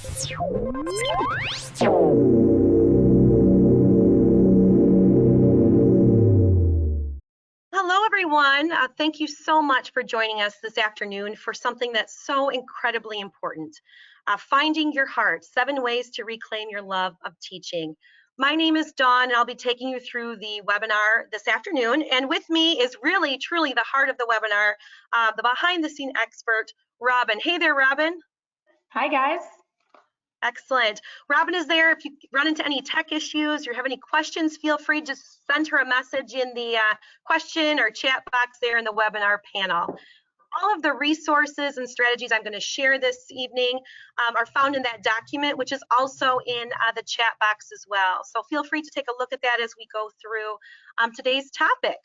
Hello, everyone. Thank you so much for joining us this afternoon for something that's so incredibly important. Finding Your Heart, 7 Ways to Reclaim Your Love of Teaching. My name is Dawn, and I'll be taking you through the webinar this afternoon. And with me is really, truly the heart of the webinar, the behind-the-scene expert, Robin. Hey there, Robin. Hi, guys. Excellent. Robin is there. If you run into any tech issues or have any questions, feel free to send her a message in the question or chat box there in the webinar panel. All of the resources and strategies I'm going to share this evening are found in that document, which is also in the chat box as well. So feel free to take a look at that as we go through today's topic.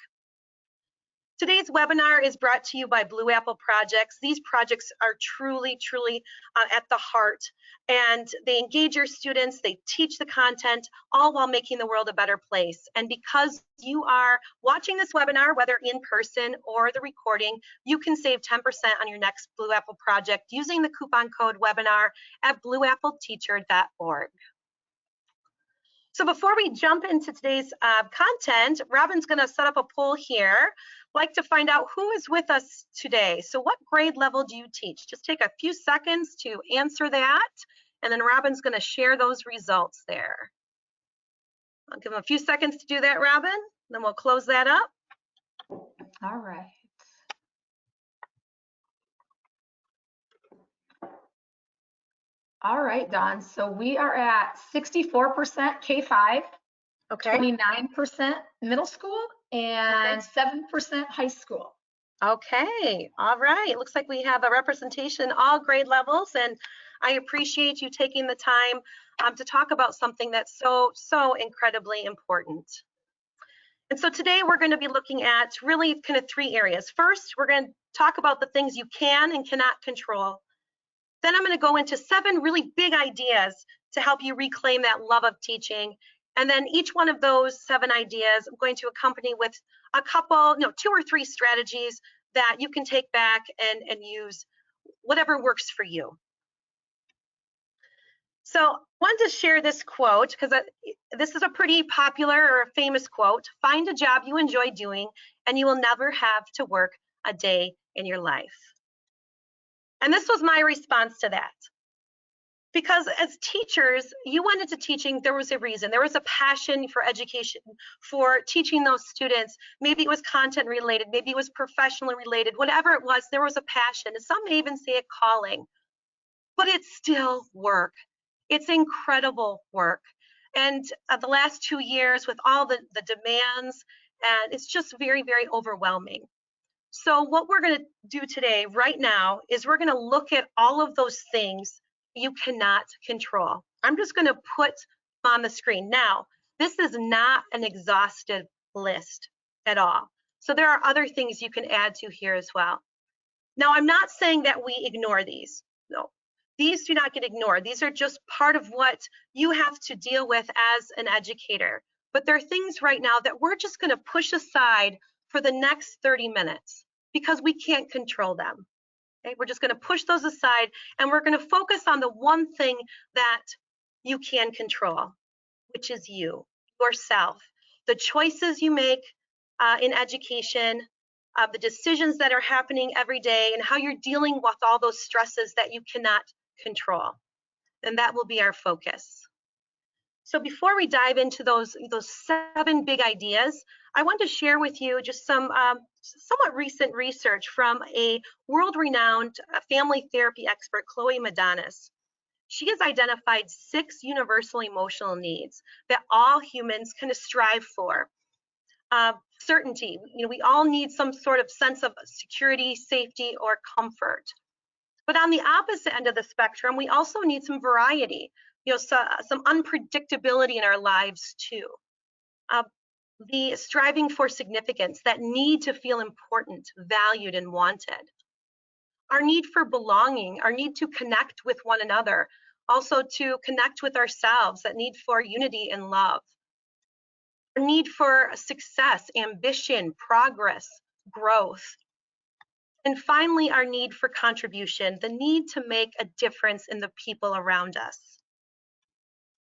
Today's webinar is brought to you by Blue Apple Projects. These projects are truly, truly at the heart, and they engage your students, they teach the content, all while making the world a better place. And because you are watching this webinar, whether in person or the recording, you can save 10% on your next Blue Apple project using the coupon code webinar at blueappleteacher.org. So before we jump into today's content, Robin's going to set up a poll here. I'd like to find out who is with us today. So what grade level do you teach? Just take a few seconds to answer that, and then Robin's going to share those results there. I'll give him a few seconds to do that, Robin, then we'll close that up. All right. All right, Dawn. So we are at 64% K-5, Okay. 29% middle school, and 7% high school. Okay. All right. It looks like we have a representation all grade levels, and I appreciate you taking the time to talk about something that's so incredibly important. And so today we're going to be looking at really kind of 3 areas. First, we're going to talk about the things you can and cannot control. Then I'm going to go into 7 really big ideas to help you reclaim that love of teaching. And then each one of those 7 ideas I'm going to accompany with a couple, 2 or 3 strategies that you can take back and use, whatever works for you. So I wanted to share this quote because this is a pretty popular or famous quote. Find a job you enjoy doing and you will never have to work a day in your life. And this was my response to that. Because as teachers, you went into teaching, there was a reason. There was a passion for education, for teaching those students. Maybe it was content related, maybe it was professionally related, whatever it was, there was a passion. And some may even say a calling, but it's still work. It's incredible work. And the last 2 years with all the demands, and it's just very, very overwhelming. So what we're going to do today, right now, is we're going to look at all of those things you cannot control. I'm just going to put on the screen. Now, this is not an exhaustive list at all. So there are other things you can add to here as well. Now, I'm not saying that we ignore these. No, these do not get ignored. These are just part of what you have to deal with as an educator. But there are things right now that we're just going to push aside for the next 30 minutes because we can't control them. Okay? We're just going to push those aside and we're going to focus on the one thing that you can control, which is you, yourself, the choices you make in education, the decisions that are happening every day, and how you're dealing with all those stresses that you cannot control. And that will be our focus. So before we dive into those 7 big ideas, I want to share with you just some somewhat recent research from a world-renowned family therapy expert, Chloe Madonis. She has identified 6 universal emotional needs that all humans kind of strive for. Certainty, we all need some sort of sense of security, safety, or comfort. But on the opposite end of the spectrum, we also need some variety, some unpredictability in our lives too. The striving for significance, that need to feel important, valued, and wanted. Our need for belonging, our need to connect with one another, also to connect with ourselves, that need for unity and love. Our need for success, ambition, progress, growth. And finally, our need for contribution, the need to make a difference in the people around us.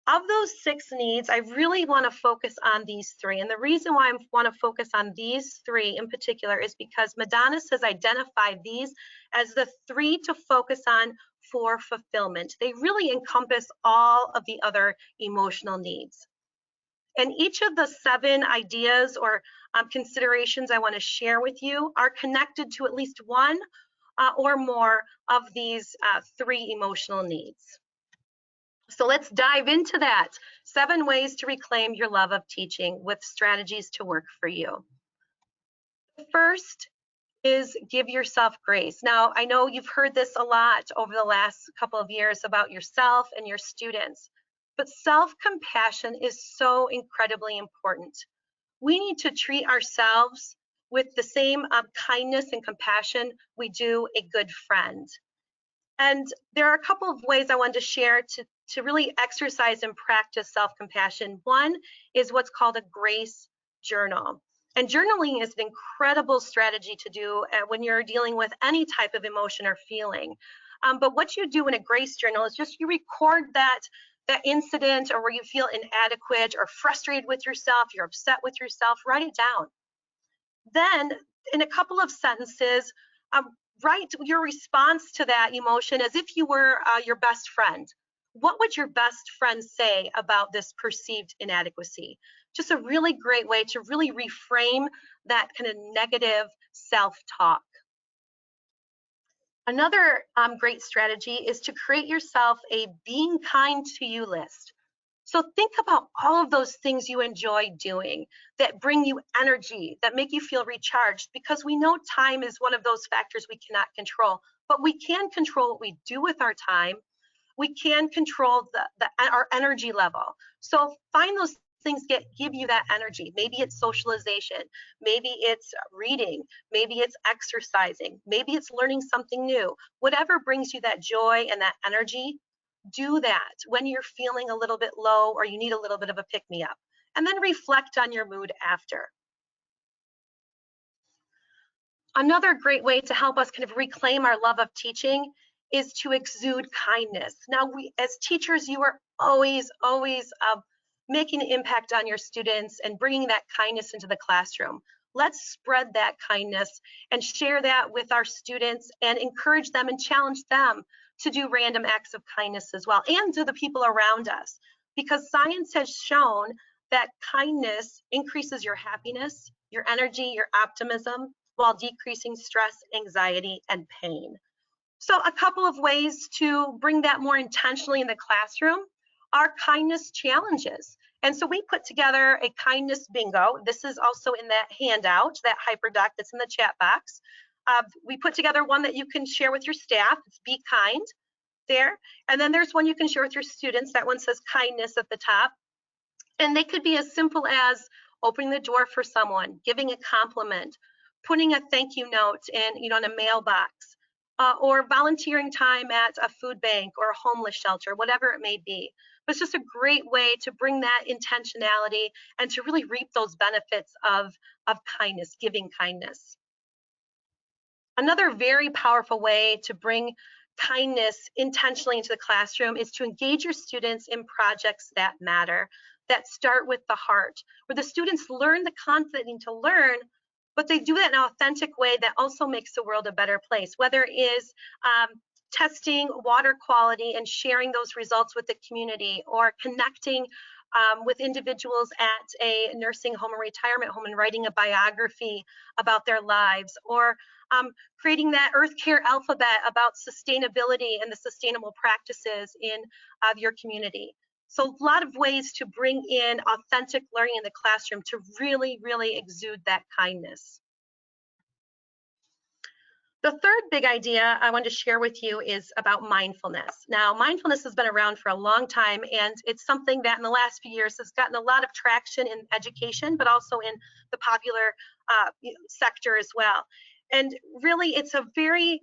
Of those 6 needs, I really want to focus on these 3. And the reason why I want to focus on these 3 in particular is because Madonna has identified these as the 3 to focus on for fulfillment. They really encompass all of the other emotional needs. And each of the 7 ideas or considerations I want to share with you are connected to at least one or more of these 3 emotional needs. So let's dive into that. 7 ways to reclaim your love of teaching with strategies to work for you. The first is give yourself grace. Now, I know you've heard this a lot over the last couple of years about yourself and your students, but self-compassion is so incredibly important. We need to treat ourselves with the same kindness and compassion we do a good friend. And there are a couple of ways I wanted to share to really exercise and practice self-compassion. One is what's called a grace journal. And journaling is an incredible strategy to do when you're dealing with any type of emotion or feeling. But what you do in a grace journal is just you record that incident or where you feel inadequate or frustrated with yourself, you're upset with yourself, write it down. Then in a couple of sentences, write your response to that emotion as if you were your best friend. What would your best friend say about this perceived inadequacy? Just a really great way to really reframe that kind of negative self-talk. Another great strategy is to create yourself a being kind to you list. So think about all of those things you enjoy doing that bring you energy, that make you feel recharged, because we know time is one of those factors we cannot control, but we can control what we do with our time. We can control our energy level. So find those things give you that energy. Maybe it's socialization, maybe it's reading, maybe it's exercising, maybe it's learning something new. Whatever brings you that joy and that energy, do that when you're feeling a little bit low or you need a little bit of a pick-me-up, and then reflect on your mood after. Another great way to help us kind of reclaim our love of teaching is to exude kindness. Now, we as teachers, you are always making an impact on your students and bringing that kindness into the classroom. Let's spread that kindness and share that with our students and encourage them and challenge them to do random acts of kindness as well, and to the people around us, because science has shown that kindness increases your happiness, your energy, your optimism, while decreasing stress, anxiety, and pain. So a couple of ways to bring that more intentionally in the classroom are kindness challenges. And so we put together a kindness bingo. This is also in that handout, that hyperdoc that's in the chat box. We put together one that you can share with your staff. It's Be Kind there. And then there's one you can share with your students. That one says kindness at the top. And they could be as simple as opening the door for someone, giving a compliment, putting a thank you note in a mailbox, or volunteering time at a food bank or a homeless shelter, whatever it may be. But it's just a great way to bring that intentionality and to really reap those benefits of kindness, giving kindness. Another very powerful way to bring kindness intentionally into the classroom is to engage your students in projects that matter, that start with the heart, where the students learn the content they need to learn, but they do that in an authentic way that also makes the world a better place, whether it is testing water quality and sharing those results with the community, or connecting with individuals at a nursing home or retirement home and writing a biography about their lives, or creating that Earth Care alphabet about sustainability and the sustainable practices in your community. So a lot of ways to bring in authentic learning in the classroom to really, really exude that kindness. The third big idea I want to share with you is about mindfulness. Now, mindfulness has been around for a long time, and it's something that in the last few years has gotten a lot of traction in education, but also in the popular sector as well. And really, it's a very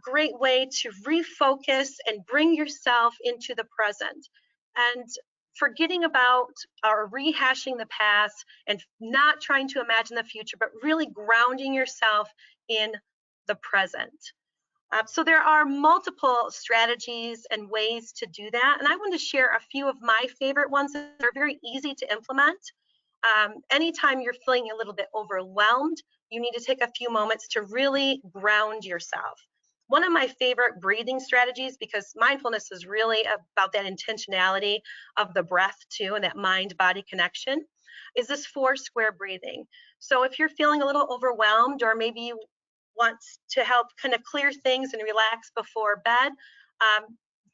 great way to refocus and bring yourself into the present. And forgetting about or rehashing the past and not trying to imagine the future, but really grounding yourself in the present. So there are multiple strategies and ways to do that. And I want to share a few of my favorite ones that are very easy to implement. Anytime you're feeling a little bit overwhelmed, you need to take a few moments to really ground yourself. One of my favorite breathing strategies, because mindfulness is really about that intentionality of the breath too, and that mind-body connection, is this 4-square breathing. So if you're feeling a little overwhelmed, or maybe you want to help kind of clear things and relax before bed,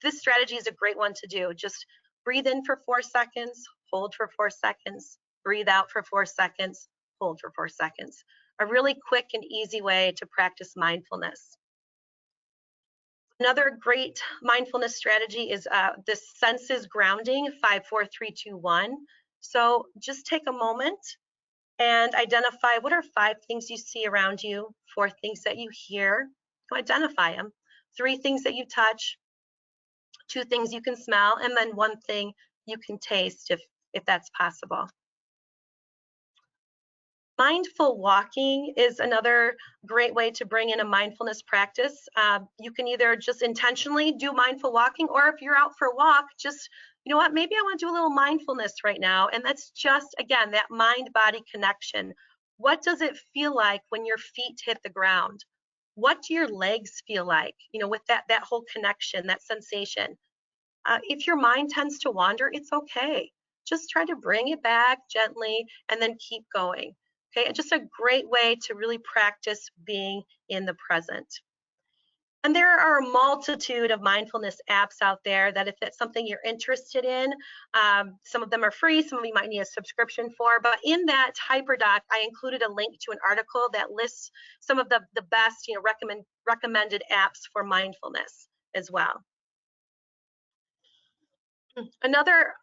this strategy is a great one to do. Just breathe in for 4 seconds, hold for 4 seconds, breathe out for 4 seconds, hold for 4 seconds. A really quick and easy way to practice mindfulness. Another great mindfulness strategy is this senses grounding, 5, 4, 3, 2, 1. So just take a moment and identify what are 5 things you see around you, 4 things that you hear, identify them, 3 things that you touch, 2 things you can smell, and then 1 thing you can taste if that's possible. Mindful walking is another great way to bring in a mindfulness practice. You can either just intentionally do mindful walking, or if you're out for a walk, just, you know what, maybe I want to do a little mindfulness right now. And that's just, again, that mind-body connection. What does it feel like when your feet hit the ground? What do your legs feel like, you know, with that whole connection, that sensation? If your mind tends to wander, it's okay. Just try to bring it back gently and then keep going. Okay, just a great way to really practice being in the present. And there are a multitude of mindfulness apps out there that if it's something you're interested in, some of them are free, some of you might need a subscription for, but in that hyperdoc, I included a link to an article that lists some of the best, you know, recommended apps for mindfulness as well. Another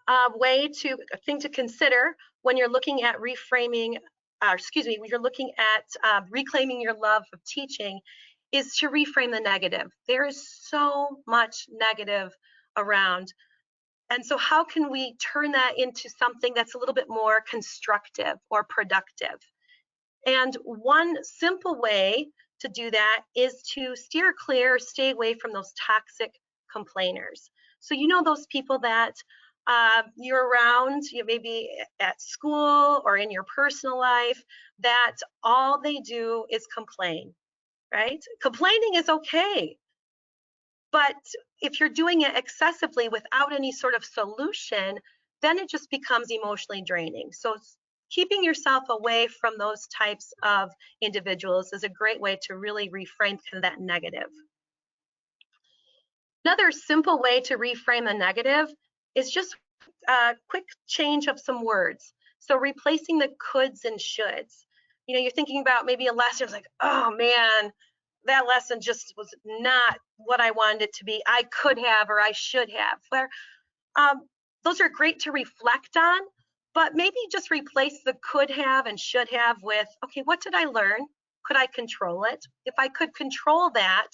thing to consider when you're looking at when you're looking at reclaiming your love of teaching, is to reframe the negative. There is so much negative around. And so how can we turn that into something that's a little bit more constructive or productive? And one simple way to do that is to steer clear, stay away from those toxic complainers. So you know those people that you're around, you know, maybe at school or in your personal life, that all they do is complain, right? Complaining is okay, but if you're doing it excessively without any sort of solution, then it just becomes emotionally draining. So keeping yourself away from those types of individuals is a great way to really reframe that negative. Another simple way to reframe the negative is just a quick change of some words. So replacing the coulds and shoulds. You know, you're thinking about maybe a lesson, it's like, oh man, that lesson just was not what I wanted it to be. I could have, or I should have. Where those are great to reflect on, but maybe just replace the could have and should have with, okay, what did I learn? Could I control it? If I could control that,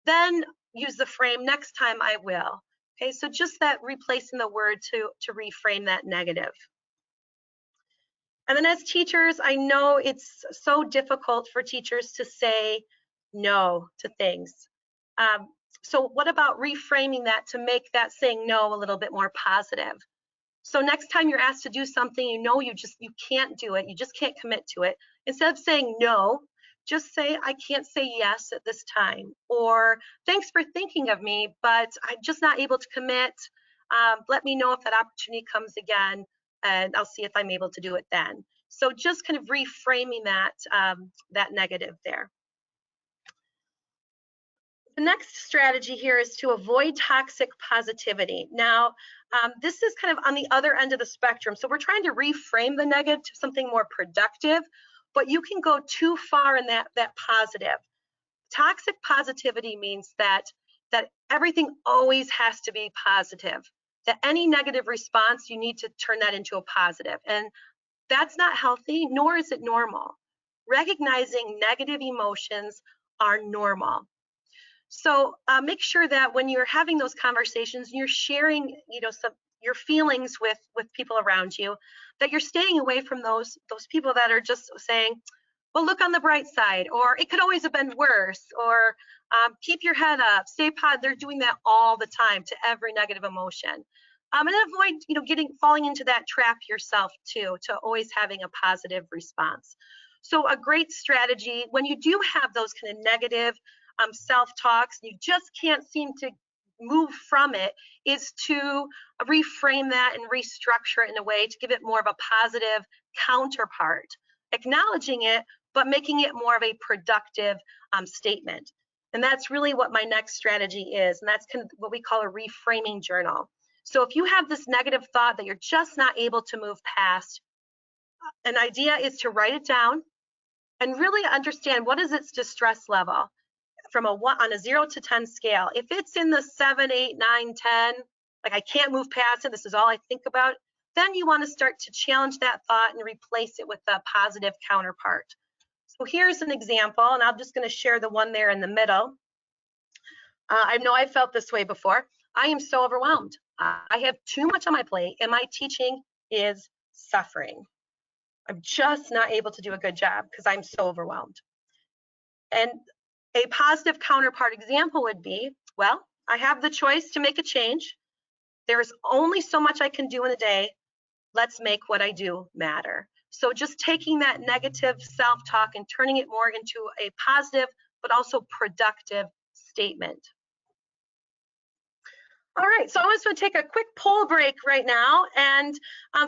then use the frame, next time I will. Okay, so just that replacing the word to reframe that negative. And then as teachers, I know it's so difficult for teachers to say no to things. So what about reframing that to make that saying no a little bit more positive? So next time you're asked to do something, you know you can't do it, you just can't commit to it. Instead of saying no, just say, I can't say yes at this time, or thanks for thinking of me, but I'm just not able to commit. Let me know if that opportunity comes again, and I'll see if I'm able to do it then. So just kind of reframing that, that negative there. The next strategy here is to avoid toxic positivity. Now, this is kind of on the other end of the spectrum. So we're trying to reframe the negative to something more productive, but you can go too far in that positive. Toxic positivity means that everything always has to be positive, that any negative response, you need to turn that into a positive. And that's not healthy, nor is it normal. Recognizing negative emotions are normal. So make sure that when you're having those conversations, you're sharing, you know, your feelings with people around you, that you're staying away from those people that are just saying, well, look on the bright side, or it could always have been worse, or keep your head up, stay positive. They're doing that all the time to every negative emotion. And avoid, falling into that trap yourself too, to always having a positive response. So a great strategy when you do have those kind of negative self-talks, you just can't seem to move from it, is to reframe that and restructure it in a way to give it more of a positive counterpart, acknowledging it, but making it more of a productive statement. And that's really what my next strategy is. And that's kind of what we call a reframing journal. So if you have this negative thought that you're just not able to move past, an idea is to write it down and really understand what is its distress level from on a 0 to 10 scale. If it's in the 7, 8, 9, 10, like I can't move past it, this is all I think about, then you want to start to challenge that thought and replace it with a positive counterpart. So here's an example, and I'm just going to share the one there in the middle. I know I felt this way before. I am so overwhelmed. I have too much on my plate, and my teaching is suffering. I'm just not able to do a good job because I'm so overwhelmed. And a positive counterpart example would be, well, I have the choice to make a change. There's only so much I can do in a day. Let's make what I do matter. So just taking that negative self-talk and turning it more into a positive, but also productive statement. All right, so I was going to take a quick poll break right now and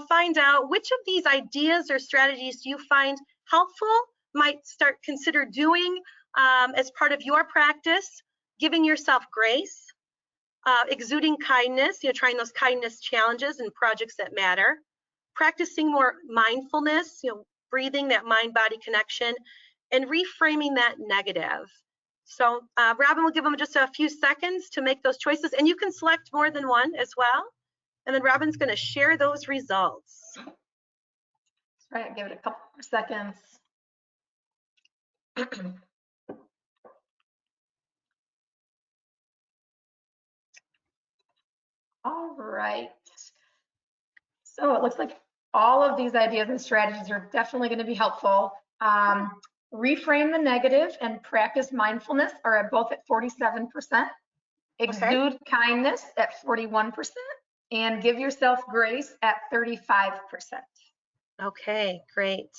find out which of these ideas or strategies do you find helpful, might consider doing as part of your practice, giving yourself grace, exuding kindness, trying those kindness challenges and projects that matter, practicing more mindfulness, breathing, that mind-body connection, and reframing that negative. So Robin will give them just a few seconds to make those choices, and you can select more than one as well. And then Robin's going to share those results. All right, give it a couple more seconds. All right. So it looks like all of these ideas and strategies are definitely going to be helpful. Reframe the negative and practice mindfulness are both at 47%. Exude kindness at 41%, and give yourself grace at 35%. Okay, great.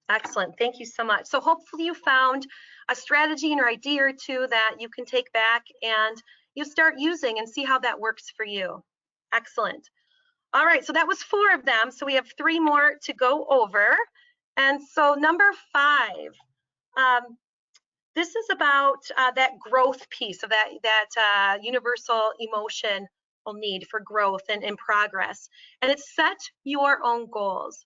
Excellent. Thank you so much. So hopefully you found a strategy or idea or two that you can take back and you start using and see how that works for you. Excellent. All right, so that was 4 of them. So we have 3 more to go over. And so number 5, this is about that growth piece of that universal emotional need for growth and progress. And it's set your own goals.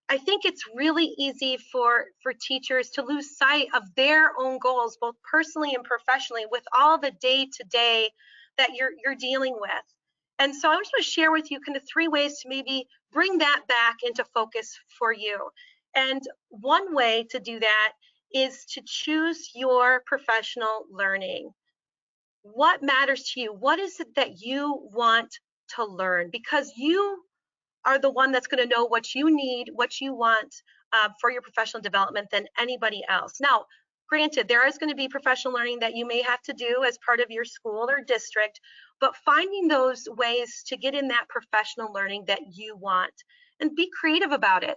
I think it's really easy for teachers to lose sight of their own goals, both personally and professionally, with all the day-to-day that you're dealing with. And so I just want to share with you kind of 3 ways to maybe bring that back into focus for you. And one way to do that is to choose your professional learning. What matters to you? What is it that you want to learn? Because you are the one that's going to know what you need, what you want for your professional development than anybody else. Now, granted, there is going to be professional learning that you may have to do as part of your school or district, but finding those ways to get in that professional learning that you want and be creative about it.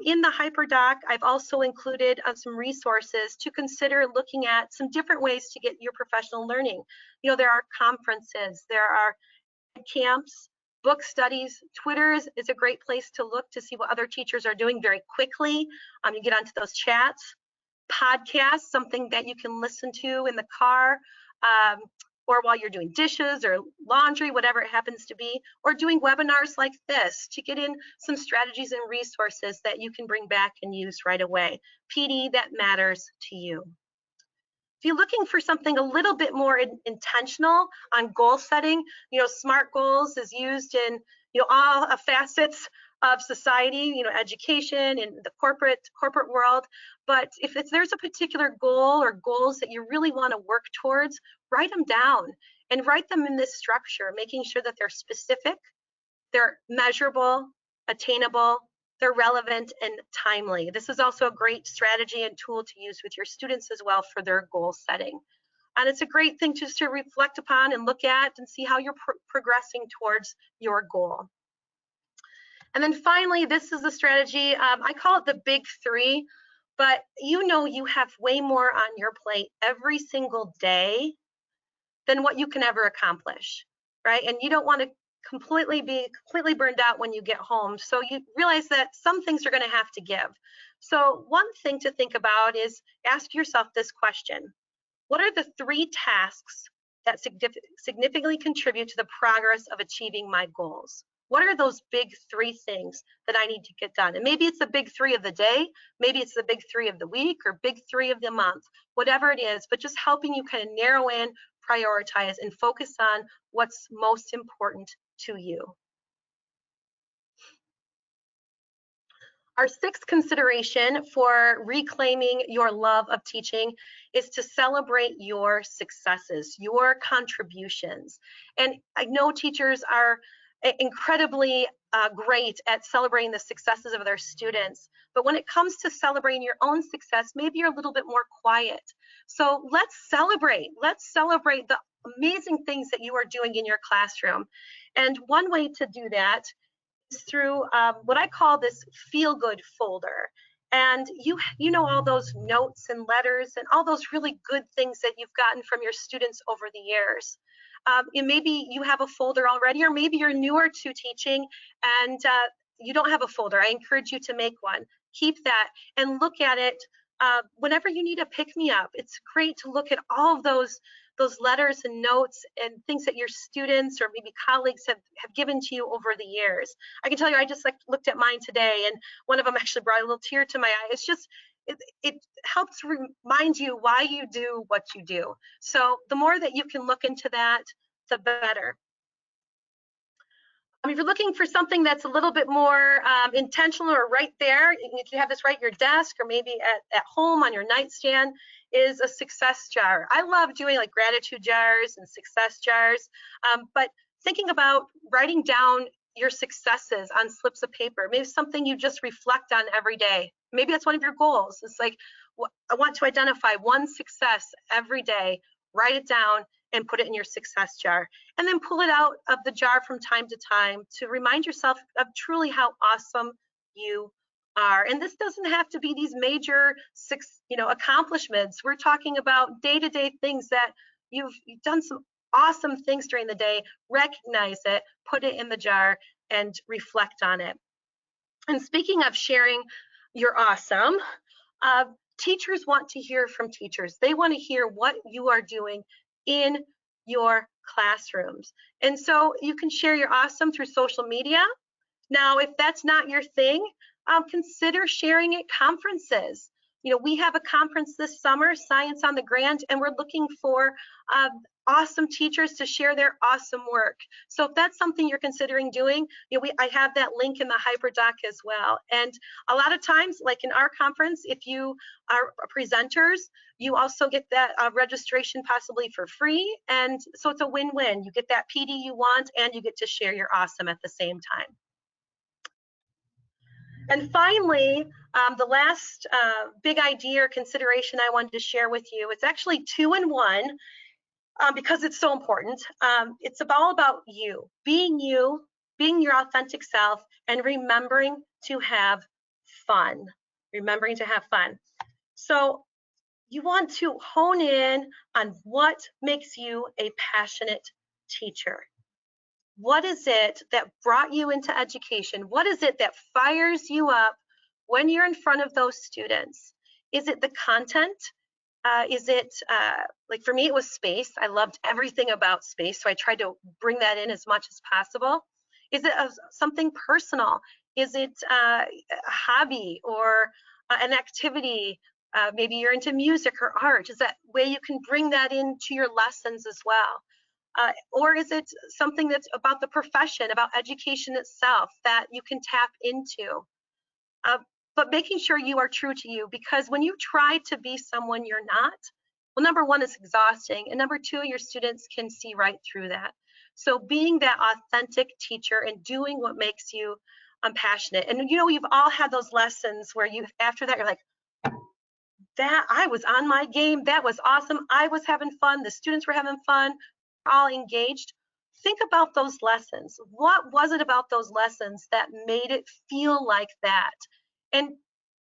In the HyperDoc, I've also included some resources to consider looking at some different ways to get your professional learning. There are conferences, there are camps, book studies. Twitter is a great place to look to see what other teachers are doing very quickly. You get onto those chats. Podcasts, something that you can listen to in the car or while you're doing dishes or laundry, whatever it happens to be, or doing webinars like this to get in some strategies and resources that you can bring back and use right away. PD that matters to you. If you're looking for something a little bit more intentional on goal setting, SMART goals is used in all facets of society, education and the corporate world. But if there's a particular goal or goals that you really want to work towards, write them down and write them in this structure, making sure that they're specific, they're measurable, attainable, they're relevant and timely. This is also a great strategy and tool to use with your students as well for their goal setting. And it's a great thing just to reflect upon and look at and see how you're progressing towards your goal. And then finally, this is a strategy, I call it the big three, but you know you have way more on your plate every single day than what you can ever accomplish, right? And you don't want to be completely burned out when you get home. So you realize that some things are going to have to give. So one thing to think about is ask yourself this question: what are the 3 tasks that significantly contribute to the progress of achieving my goals? What are those big 3 things that I need to get done? And maybe it's the big 3 of the day, maybe it's the big 3 of the week, or big 3 of the month, whatever it is, but just helping you kind of narrow in, prioritize, and focus on what's most important to you. Our 6th consideration for reclaiming your love of teaching is to celebrate your successes, your contributions. And I know teachers are incredibly great at celebrating the successes of their students, but when it comes to celebrating your own success, maybe you're a little bit more quiet. So let's celebrate the amazing things that you are doing in your classroom. And one way to do that through what I call this feel-good folder. And you know all those notes and letters and all those really good things that you've gotten from your students over the years. And maybe you have a folder already, or maybe you're newer to teaching and you don't have a folder. I encourage you to make one. Keep that and look at it whenever you need a pick-me-up. It's great to look at all of those letters and notes and things that your students or maybe colleagues have given to you over the years. I can tell you, I just looked at mine today, and one of them actually brought a little tear to my eye. It's just, it helps remind you why you do what you do. So the more that you can look into that, the better. If you're looking for something that's a little bit more intentional or right there, if you have this right at your desk or maybe at home on your nightstand, is a success jar. I love doing like gratitude jars and success jars, but thinking about writing down your successes on slips of paper, maybe something you just reflect on every day. Maybe that's one of your goals. It's like, I want to identify one success every day, write it down, and put it in your success jar. And then pull it out of the jar from time to time to remind yourself of truly how awesome you are. And this doesn't have to be these major accomplishments. We're talking about day-to-day things that you've done some awesome things during the day. Recognize it, put it in the jar, and reflect on it. And speaking of sharing your awesome, teachers want to hear from teachers. They want to hear what you are doing in your classrooms. And so you can share your awesome through social media. Now, if that's not your thing, consider sharing at conferences. We have a conference this summer, Science on the Grand, and we're looking for awesome teachers to share their awesome work. So if that's something you're considering doing, I have that link in the hyperdoc as well. And a lot of times, like in our conference, if you are presenters, you also get that registration possibly for free. And so it's a win-win. You get that PD you want, and you get to share your awesome at the same time. And finally, the last big idea or consideration I wanted to share with you, it's actually 2 in 1 because it's so important. It's all about you, being your authentic self, and remembering to have fun. Remembering to have fun. So you want to hone in on what makes you a passionate teacher. What is it that brought you into education? What is it that fires you up when you're in front of those students? Is it the content? Is it, like for me, it was space. I loved everything about space, so I tried to bring that in as much as possible. Is it something personal? Is it a hobby or an activity? Maybe you're into music or art. Is that way you can bring that into your lessons as well? Or is it something that's about the profession, about education itself that you can tap into? But making sure you are true to you, because when you try to be someone you're not, well, number one, it's exhausting. And number two, your students can see right through that. So being that authentic teacher and doing what makes you I'm passionate. And you know, you've all had those lessons where you, after that, you're like, that I was on my game. That was awesome. I was having fun. The students were having fun, all engaged. Think about those lessons. What was it about those lessons that made it feel like that? And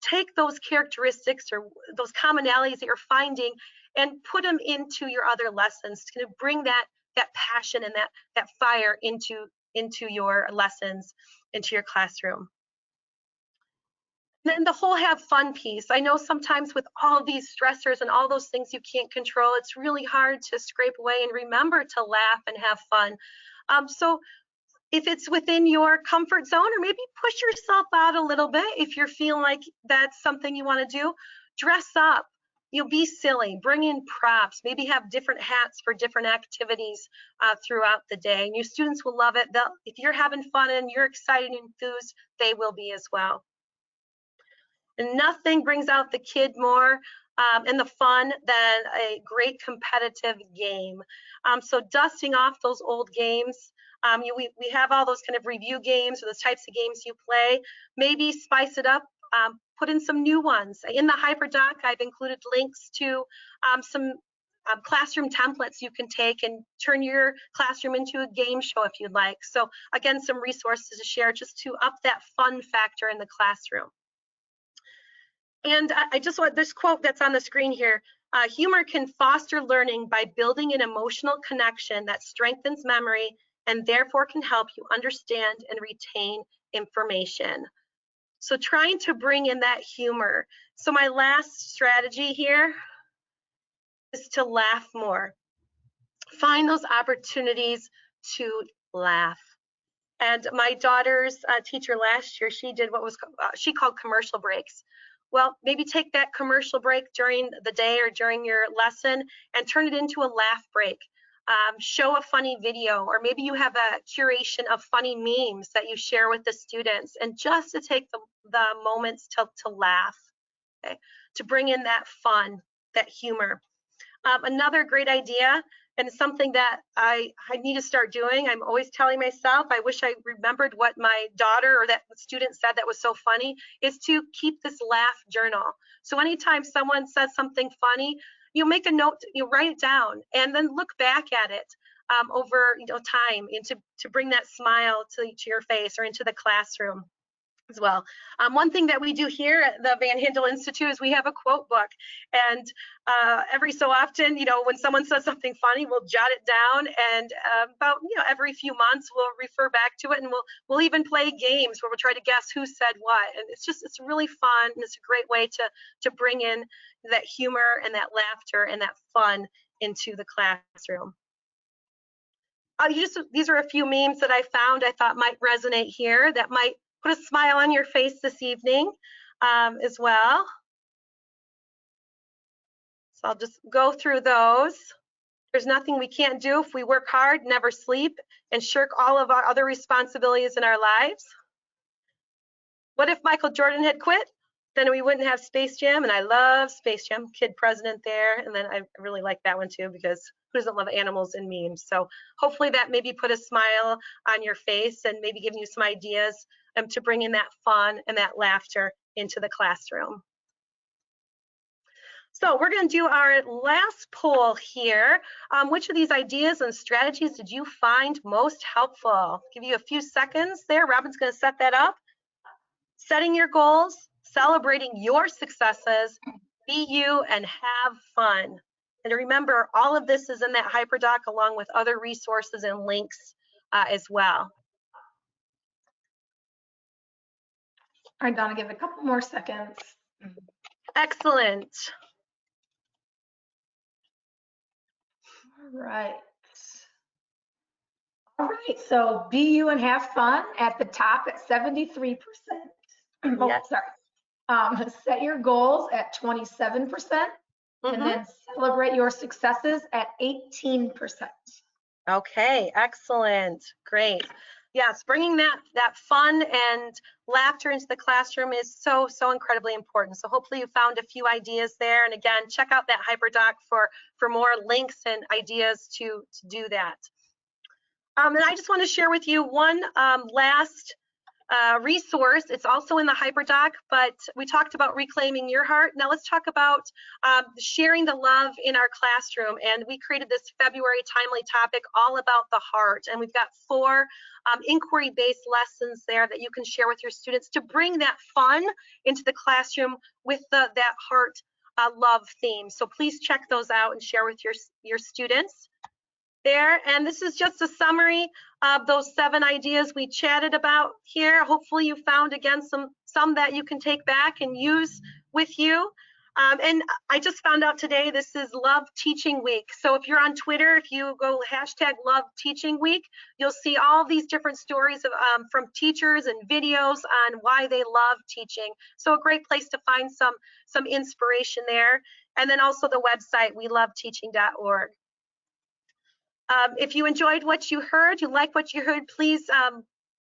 take those characteristics or those commonalities that you're finding and put them into your other lessons to bring that passion and that fire into your lessons, into your classroom. And then the whole have fun piece. I know sometimes with all these stressors and all those things you can't control, it's really hard to scrape away and remember to laugh and have fun. So if it's within your comfort zone, or maybe push yourself out a little bit if you're feeling like that's something you want to do, dress up. You'll be silly, bring in props, maybe have different hats for different activities throughout the day. And your students will love it. If you're having fun and you're excited and enthused, they will be as well. And nothing brings out the kid more and the fun than a great competitive game. So dusting off those old games, we have all those kind of review games or those types of games you play. Maybe spice it up, put in some new ones. In the HyperDoc, I've included links to some classroom templates you can take and turn your classroom into a game show if you'd like. So again, some resources to share just to up that fun factor in the classroom. And I just want this quote that's on the screen here. Humor can foster learning by building an emotional connection that strengthens memory and therefore can help you understand and retain information. So trying to bring in that humor. So my last strategy here is to laugh more. Find those opportunities to laugh. And my daughter's teacher last year, she did what was she called commercial breaks. Well, maybe take that commercial break during the day or during your lesson and turn it into a laugh break. Show a funny video, or maybe you have a curation of funny memes that you share with the students, and just to take the moments to laugh, okay? To bring in that fun, that humor. Another great idea, and something that I need to start doing, I'm always telling myself, I wish I remembered what my daughter or that student said that was so funny, is to keep this laugh journal. So anytime someone says something funny, you make a note, you write it down, and then look back at it over time, and to bring that smile to your face or into the classroom as well. One thing that we do here at the Van Handel Institute is we have a quote book, and every so often, when someone says something funny, we'll jot it down, and about every few months we'll refer back to it, and we'll even play games where we'll try to guess who said what. And it's really fun, and it's a great way to bring in that humor and that laughter and that fun into the classroom. These are a few memes that I found I thought might resonate here, that might put a smile on your face this evening as well. So I'll just go through those. There's nothing we can't do if we work hard, never sleep, and shirk all of our other responsibilities in our lives. What if Michael Jordan had quit? Then we wouldn't have Space Jam, and I love Space Jam, kid president there. And then I really like that one too, because who doesn't love animals and memes? So hopefully that maybe put a smile on your face and maybe giving you some ideas to bring in that fun and that laughter into the classroom. So we're going to do our last poll here. Which of these ideas and strategies did you find most helpful? I'll give you a few seconds there. Robin's going to set that up. Setting your goals, celebrating your successes, be you, and have fun. And remember, all of this is in that HyperDoc along with other resources and links as well. All right, Donna, give it a couple more seconds. Excellent. All right. All right, so be you and have fun at the top at 73%. Oh, Yes. Sorry. Set your goals at 27%, and then celebrate your successes at 18%. Okay, excellent, great. Yes, bringing that fun and laughter into the classroom is so incredibly important. So hopefully you found a few ideas there. And again, check out that HyperDoc for more links and ideas to do that. And I just want to share with you one last resource. It's also in the hyperdoc, but we talked about reclaiming your heart. Now let's talk about sharing the love in our classroom. And we created this February timely topic all about the heart. And we've got 4 inquiry-based lessons there that you can share with your students to bring that fun into the classroom with that heart love theme. So please check those out and share with your students there. And this is just a summary of those 7 ideas we chatted about here. Hopefully you found, again, some that you can take back and use with you. And I just found out today this is Love Teaching Week. So if you're on Twitter, if you go hashtag Love Teaching Week, you'll see all these different stories of, from teachers and videos on why they love teaching. So a great place to find some inspiration there. And then also the website, weloveteaching.org. If you enjoyed what you heard, you like what you heard, please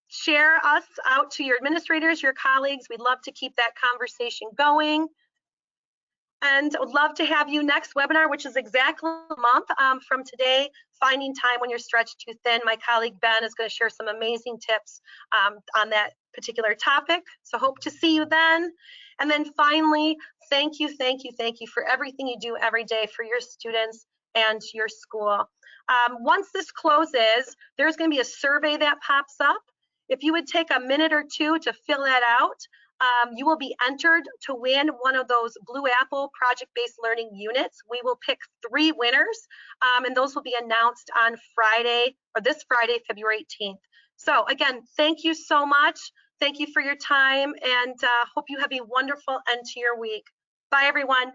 share us out to your administrators, your colleagues. We'd love to keep that conversation going. And would love to have you next webinar, which is exactly a month from today, finding time when you're stretched too thin. My colleague Ben is going to share some amazing tips on that particular topic. So hope to see you then. And then finally, thank you for everything you do every day for your students and your school. Once this closes, there's going to be a survey that pops up. If you would take a minute or 2 to fill that out, you will be entered to win one of those Blue Apple project-based learning units. We will pick 3 winners, and those will be announced on Friday, or this Friday, February 18th. So again, thank you so much. Thank you for your time, and hope you have a wonderful end to your week. Bye, everyone.